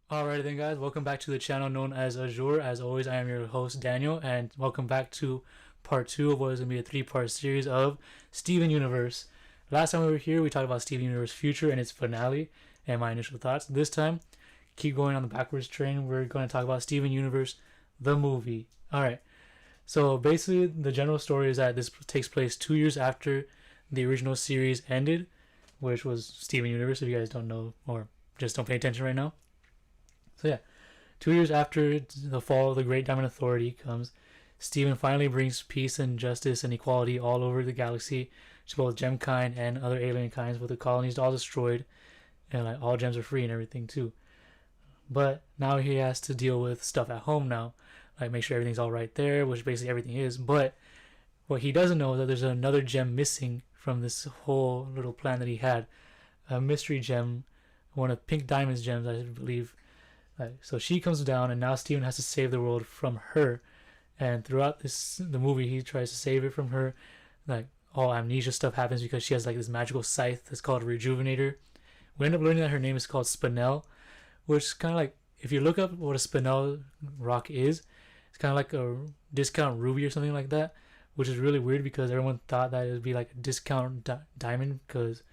Alright then guys, welcome back to the channel known as Azure. As always, I am your host Daniel, and welcome back to part 2 of what is going to be a 3-part series of Steven Universe. Last time we were here, we talked about Steven Universe Future and its finale and my initial thoughts. This time, keep going on the backwards train, we're going to talk about Steven Universe, the movie. Alright, so basically the general story is that this takes place 2 years after the original series ended, which was Steven Universe, if you guys don't know or just don't pay attention right now. So yeah, 2 years after the fall of the Great Diamond Authority comes, Steven finally brings peace and justice and equality all over the galaxy to both Gemkind and other alien kinds, with the colonies all destroyed and like all gems are free and everything too. But now he has to deal with stuff at home now, like make sure everything's all right there, which basically everything is. But what he doesn't know is that there's another gem missing from this whole little plan that he had, a mystery gem, one of Pink Diamond's gems, I believe. So she comes down, and now Steven has to save the world from her. And throughout the movie, he tries to save it from her. Like all amnesia stuff happens because she has like this magical scythe that's called a Rejuvenator. We end up learning that her name is called Spinel, which is kind of like, if you look up what a Spinel rock is, it's kind of like a discount ruby or something like that, which is really weird because everyone thought that it would be like a discount diamond, because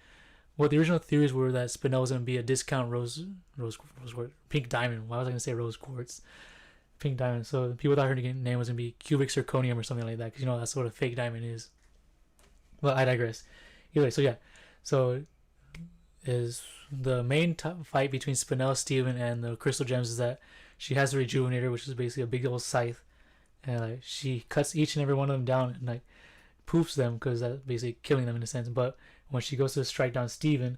well, the original theories were that Spinel was going to be a discount rose quartz, pink diamond. Why was I going to say rose quartz? Pink diamond. So people thought her name was going to be cubic zirconium or something like that, because you know that's what a fake diamond is. Well, I digress. Anyway, so yeah, so is the main fight between Spinel, Steven, and the crystal gems is that she has a rejuvenator, which is basically a big old scythe, and like she cuts each and every one of them down and like poofs them, because that's basically killing them in a sense. But when she goes to strike down Steven,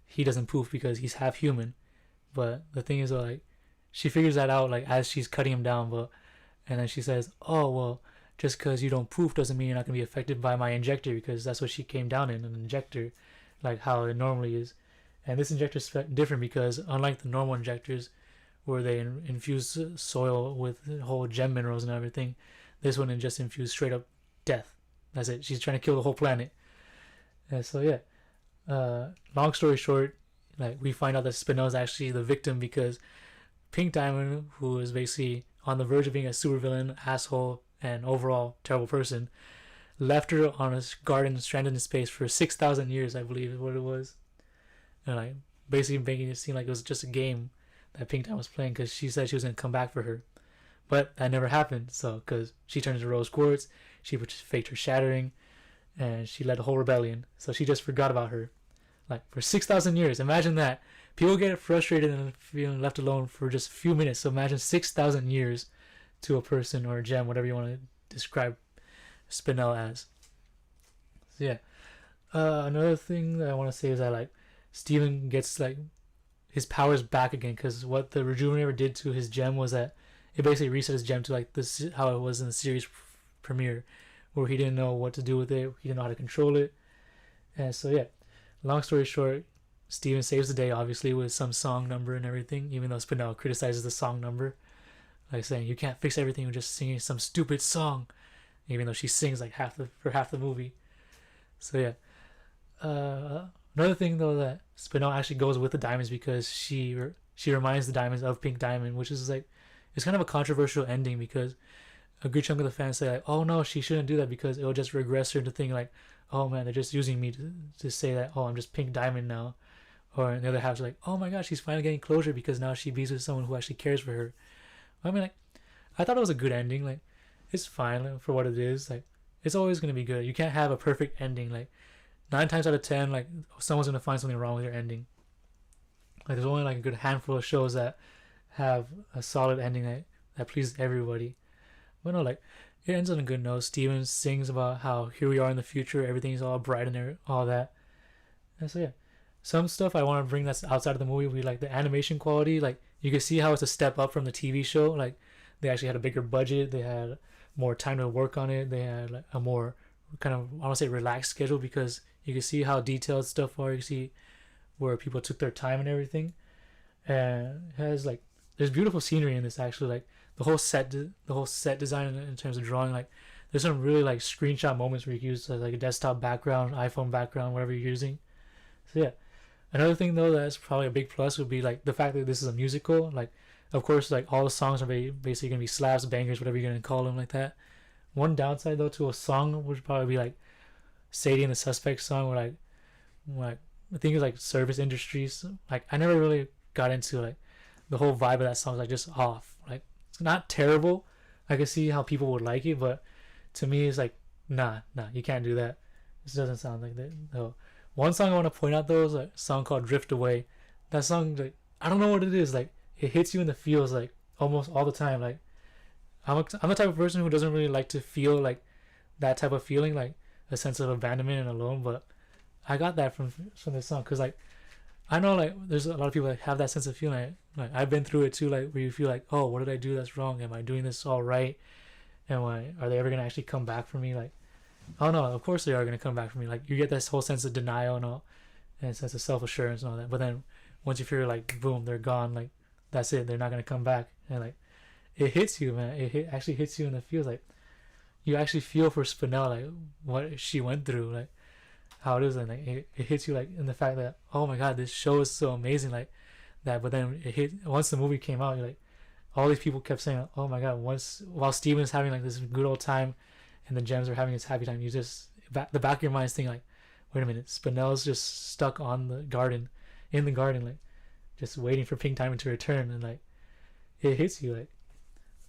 he doesn't poof because he's half human. But the thing is, like, she figures that out like as she's cutting him down. But and then she says, "Oh well, just because you don't poof doesn't mean you're not gonna be affected by my injector, because that's what she came down in, an injector, like how it normally is." And this injector is different because unlike the normal injectors, where they infuse soil with whole gem minerals and everything, this one just infused straight up death. That's it. She's trying to kill the whole planet. And so yeah, long story short, like we find out that Spinel is actually the victim because Pink Diamond, who is basically on the verge of being a supervillain, asshole, and overall terrible person, left her on a garden stranded in space for 6,000 years, I believe is what it was. And like basically making it seem like it was just a game that Pink Diamond was playing, because she said she was going to come back for her. But that never happened. So, because she turned into rose quartz, she faked her shattering, and she led a whole rebellion. So she just forgot about her. Like for 6,000 years. Imagine that. People get frustrated and feeling left alone for just a few minutes. So imagine 6,000 years to a person or a gem, whatever you want to describe Spinel as. So yeah. Another thing that I want to say is that like Steven gets like his powers back again, because what the Rejuvenator did to his gem was that it basically reset his gem to like this, how it was in the series premiere, where he didn't know what to do with it, he didn't know how to control it. And so yeah, long story short, Steven saves the day, obviously, with some song number and everything, even though Spinel criticizes the song number, like saying you can't fix everything with just singing some stupid song, even though she sings like for half the movie. So yeah, another thing though, that Spinel actually goes with the diamonds because she reminds the diamonds of Pink Diamond, which is like, it's kind of a controversial ending, because a good chunk of the fans say like, oh no, she shouldn't do that because it'll just regress her to thinking like, oh man, they're just using me to say that, oh, I'm just Pink Diamond now. Or the other half's like, oh my gosh, she's finally getting closure because now she be with someone who actually cares for her. I mean, like, I thought it was a good ending. Like, it's fine, like, for what it is. Like, it's always gonna be good. You can't have a perfect ending. Like, 9 times out of 10, like, someone's gonna find something wrong with your ending. Like, there's only like a good handful of shows that have a solid ending that pleases everybody. But no, like, it ends on a good note. Steven sings about how here we are in the future, everything's all bright and all that. And so yeah, some stuff I want to bring that's outside of the movie, we like the animation quality. Like, you can see how it's a step up from the TV show. Like, they actually had a bigger budget, they had more time to work on it, they had like a more kind of, I want to say, relaxed schedule, because you can see how detailed stuff are. You can see where people took their time and everything. And it has like, there's beautiful scenery in this actually. Like the whole set design in terms of drawing, like there's some really like screenshot moments where you can use like a desktop background, iPhone background, whatever you're using. So yeah, Another thing though that's probably a big plus would be like the fact that this is a musical. Like, of course, like all the songs are basically gonna be slaps, bangers, whatever you're gonna call them, like that. One downside though to a song would probably be like Sadie and the Suspect song, where like I think it's like service industries. Like I never really got into like the whole vibe of that song. Is like just off. Like it's not terrible. I can see how people would like it, but to me it's like nah, you can't do that. This doesn't sound like that. No. One song I want to point out though is a song called "Drift Away." That song, like I don't know what it is. Like it hits you in the feels like almost all the time. Like I'm the type of person who doesn't really like to feel like that type of feeling, like a sense of abandonment and alone. But I got that from this song because like I know like there's a lot of people that have that sense of feeling. Like I've been through it too. Like where you feel like, oh, what did I do that's wrong? Am I doing this all right? Are they ever gonna actually come back for me? Like, oh no, of course they are gonna come back for me. Like you get this whole sense of denial and all, and a sense of self assurance and all that. But then once you feel like boom, they're gone. Like that's it. They're not gonna come back. And like it hits you, man. Actually hits you in the feels. Like you actually feel for Spinell, like what she went through, like how it is, and like it hits you like in the fact that oh my god, this show is so amazing, like that. But then it hit once the movie came out, you're like all these people kept saying, oh my god, once while Steven's having like this good old time, and the Gems are having this happy time, you just the back of your mind's thinking like, wait a minute, Spinell's just stuck on the garden, in the garden, like just waiting for Pink Diamond to return, and like it hits you like,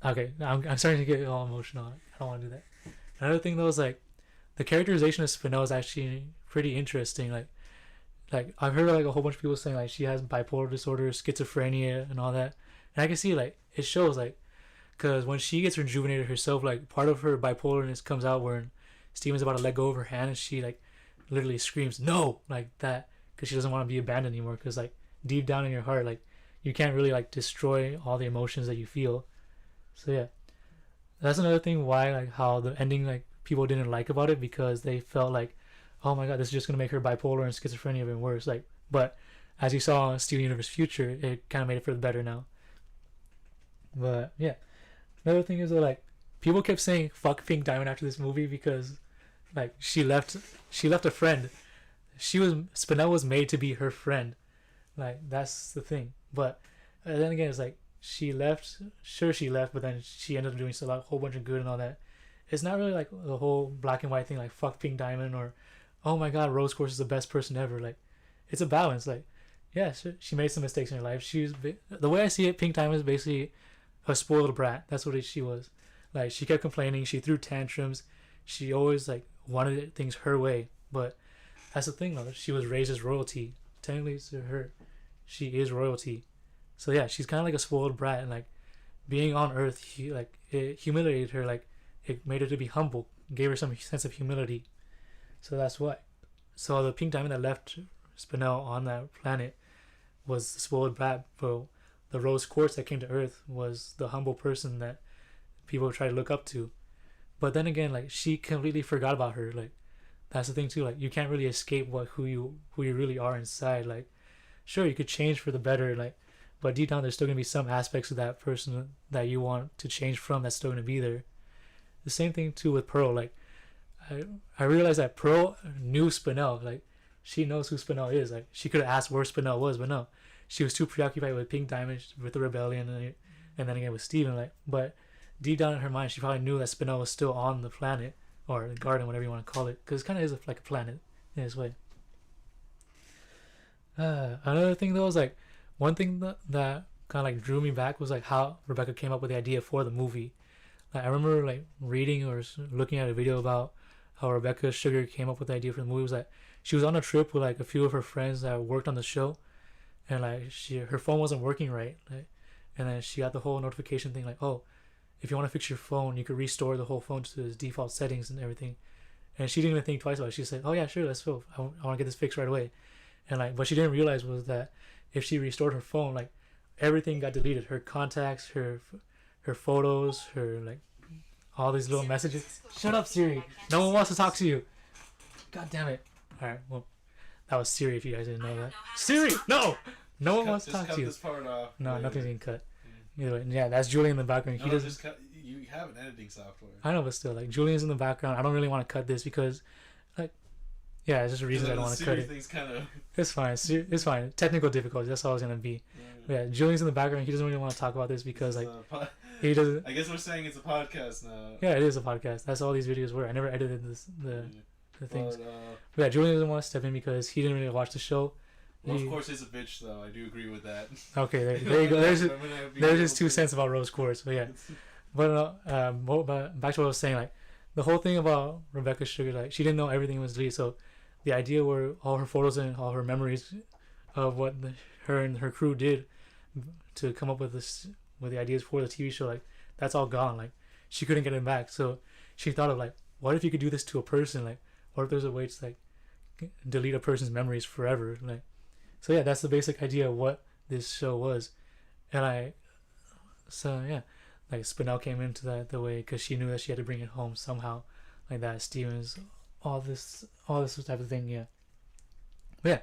okay, I'm starting to get all emotional. I don't want to do that. Another thing though is like the characterization of Spinell is actually pretty interesting. Like I've heard like a whole bunch of people saying like she has bipolar disorder, schizophrenia, and all that, and I can see like it shows like because when she gets rejuvenated herself, like part of her bipolarness comes out when Steven's about to let go of her hand, and she like literally screams no like that because she doesn't want to be abandoned anymore. Because like deep down in your heart, like you can't really like destroy all the emotions that you feel. So yeah, that's another thing why like how the ending like people didn't like about it, because they felt like, oh my god, this is just gonna make her bipolar and schizophrenia even worse. Like, but as you saw in Steven Universe Future, it kind of made it for the better now. But yeah, another thing is that like people kept saying fuck Pink Diamond after this movie because like she left a friend. Spinell was made to be her friend. Like that's the thing. But then again, it's like she left. Sure, she left, but then she ended up doing a whole bunch of good and all that. It's not really like the whole black and white thing, like fuck Pink Diamond or oh my god, Rose Quartz is the best person ever. Like it's a balance. Like yeah, she made some mistakes in her life. The way I see it, Pink Diamond is basically a spoiled brat. That's what she was. Like she kept complaining. She threw tantrums. She always like wanted things her way. But that's the thing though. She was raised as royalty. Technically, to her, she is royalty. So yeah, she's kind of like a spoiled brat, and like being on Earth, it humiliated her. Like it made her to be humble, gave her some sense of humility. So that's why. So the Pink Diamond that left Spinell on that planet was the spoiled brat, but the Rose Quartz that came to Earth was the humble person that people try to look up to. But then again, like she completely forgot about her. Like that's the thing too. Like you can't really escape who you really are inside. Like sure, you could change for the better. Like but deep down, there's still gonna be some aspects of that person that you want to change from that's still gonna be there. The same thing too with Pearl. Like I realized that Pearl knew Spinell. Like she knows who Spinell is. Like she could have asked where Spinell was, but no, she was too preoccupied with Pink Diamond, with the rebellion, and then again with Steven. Like, but deep down in her mind, she probably knew that Spinell was still on the planet or the garden, whatever you want to call it, because it kind of is like a planet in its way. Another thing though is like one thing that kind of like drew me back was like how Rebecca came up with the idea for the movie. Like I remember like reading or looking at a video about how Rebecca Sugar came up with the idea for the movie. Was that she was on a trip with like a few of her friends that worked on the show, and like her phone wasn't working right, like, and then she got the whole notification thing like, oh, if you want to fix your phone, you could restore the whole phone to its default settings and everything. And she didn't even think twice about it. She said, oh yeah, sure, let's go. I want to get this fixed right away. And like, what she didn't realize was that if she restored her phone, like everything got deleted. Her contacts, her photos, her like all these little messages. Shut up, Siri. No one wants to talk to you. God damn it. All right, well, that was Siri. If you guys didn't know that, Siri, no, no one wants to talk to you. This part off no, nothing's being cut. Either way, yeah, that's Julian in the background. He doesn't. You have an editing software. I know, but still, like Julian's in the background. I don't really want to cut this because, like, Yeah, it's just reasons I don't want to cut it. Things kind of. It's fine. It's fine. Technical difficulties. That's all it's gonna be. Yeah, Julian's in the background. He doesn't really want to talk about this because like he doesn't. I guess we're saying it's a podcast now. Yeah, it is a podcast. That's all these videos were. I never edited the things. But, yeah, Julian doesn't want to step in because he didn't really watch the show. Well, of course, he's a bitch, though. I do agree with that. Okay, there you go. There's his 2 cents about rose quartz. But yeah, but back to what I was saying. Like the whole thing about Rebecca Sugar, like she didn't know everything was deleted. So the idea where all her photos and all her memories of what her and her crew did to come up with the ideas for the TV show, like that's all gone. Like she couldn't get it back. So she thought of like, what if you could do this to a person? Like, what if there's a way to like delete a person's memories forever? Like, so yeah, that's the basic idea of what this show was. And like Spinell came into that the way because she knew that she had to bring it home somehow, like that. Stevens, all this type of thing. Yeah, but yeah,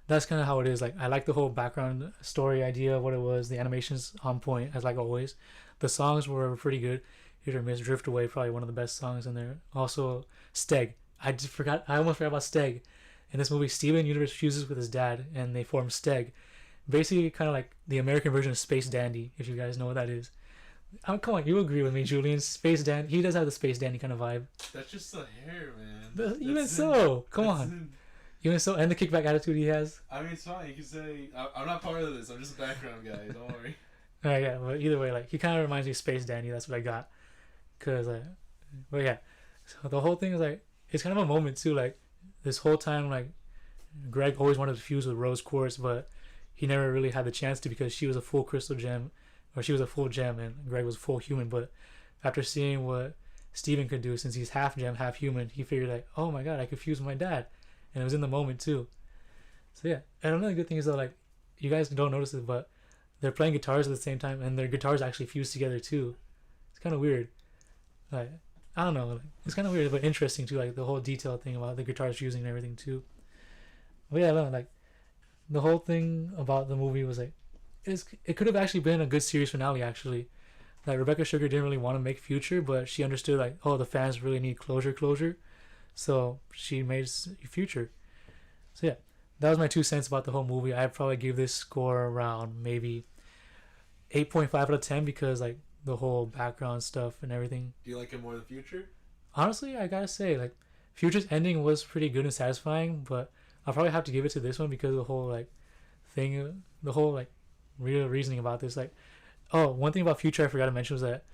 that's kind of how it is. Like I like the whole background story idea of what it was. The animation's on point as like always. The songs were pretty good. Hit or miss. Drift Away, probably one of the best songs in there. Also Steg. I almost forgot about Steg. In this movie, Steven Universe fuses with his dad and they form Steg. Basically kind of like the American version of Space Dandy, if you guys know what that is. Oh, come on, you agree with me, Julian. Space Dandy, he does have the Space Dandy kind of vibe. That's just the hair, man. Even so, come on. Even so, and the kickback attitude he has. I mean, it's fine. You can say, I'm not part of this. I'm just a background guy. Don't worry. Yeah, but either way, like, he kind of reminds me of Space Dandy. That's what I got. But yeah. So the whole thing is, like, it's kind of a moment, too. Like, this whole time, like, Greg always wanted to fuse with Rose Quartz, but he never really had the chance to because she was a full crystal gem. Or she was a full gem and Greg was full human. But after seeing what Steven could do, since he's half gem, half human, he figured like, oh my god, I could fuse with my dad. And it was in the moment too. So yeah. And another good thing is that like, you guys don't notice it, but they're playing guitars at the same time and their guitars actually fuse together too. It's kind of weird. Like, I don't know. Like, it's kind of weird but interesting too. Like the whole detail thing about the guitars fusing and everything too. But yeah, no, like the whole thing about the movie was like, it could have actually been a good series finale actually. Like Rebecca Sugar didn't really want to make Future, but she understood like, oh, the fans really need closure, so she made Future. So yeah, that was my 2 cents about the whole movie. I'd probably give this score around maybe 8.5 out of 10 because like the whole background stuff and everything. Do you like it more than Future? Honestly, I gotta say like Future's ending was pretty good and satisfying, but I'll probably have to give it to this one because of the whole like thing, the whole like real reasoning about this. Like, oh, one thing about Future I forgot to mention was that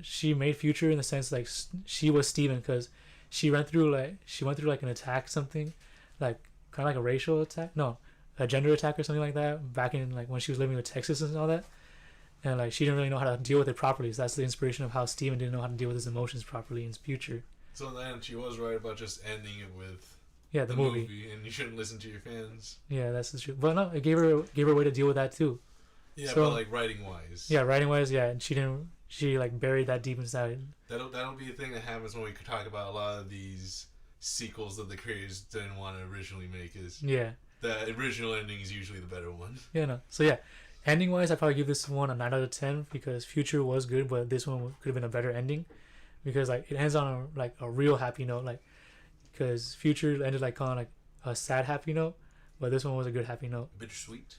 she made Future in the sense like she was Steven because she went through like an attack, something like kind of like a racial attack, no, a gender attack or something like that back in like when she was living with Texas and all that, and like she didn't really know how to deal with it properly. So that's the inspiration of how Steven didn't know how to deal with his emotions properly in Future. So then she was right about just ending it with the movie, and you shouldn't listen to your fans. Yeah, that's the truth. But no, it gave her a way to deal with that too. Yeah, so, but like writing wise. Yeah, writing wise, yeah, and she like buried that deep inside. That'll be a thing that happens when we could talk about a lot of these sequels that the creators didn't want to originally make. Is the original ending is usually the better one. Yeah, no. So yeah, ending wise, I probably give this one a 9 out of 10 because Future was good, but this one could have been a better ending because like it ends on a real happy note, like. Because Future ended like on like a sad happy note, but this one was a good happy note. Bittersweet.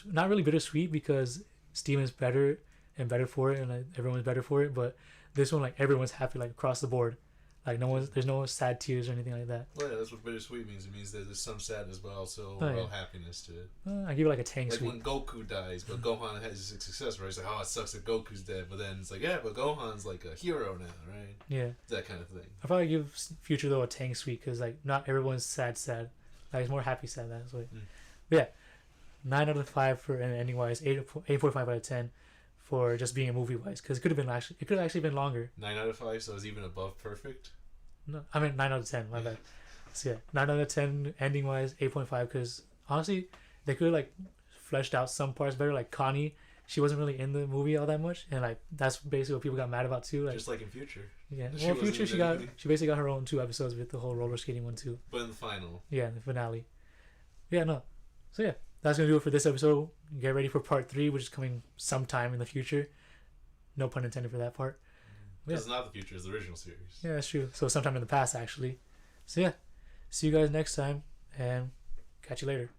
Not really bittersweet because Steven's better and better for it, and like, everyone's better for it. But this one, like everyone's happy, like across the board. Like there's no sad tears or anything like that. Well, yeah, that's what bittersweet means. It means that there's some sadness, but also happiness to it. I give it like a tang sweet. Like when Goku dies, but Gohan has his success, right? It's like, oh, it sucks that Goku's dead, but then it's like, yeah, but Gohan's like a hero now, right? Yeah. That kind of thing. I probably give Future though a tang sweet because like not everyone's sad. Like it's more happy sad that way. But yeah, 9 out of 5 for ending wise, 8.5 out of 10 for just being a movie wise because it could have actually been longer. 9 out of 5, so it's even above perfect. No, I mean 9 out of 10. My bad. So yeah, 9 out of 10 ending wise, 8.5 because honestly, they could have like fleshed out some parts better. Like Connie, she wasn't really in the movie all that much, and like that's basically what people got mad about too. Like, just like in Future. Yeah, well, Future she basically got her own 2 episodes with the whole roller skating one too. But in the final. Yeah, in the finale. Yeah, no. So yeah, that's gonna do it for this episode. Get ready for part 3, which is coming sometime in the future. No pun intended for that part. It's not the future, it's the original series. Yeah, that's true. So sometime in the past, actually. So yeah, See you guys next time, and catch you later.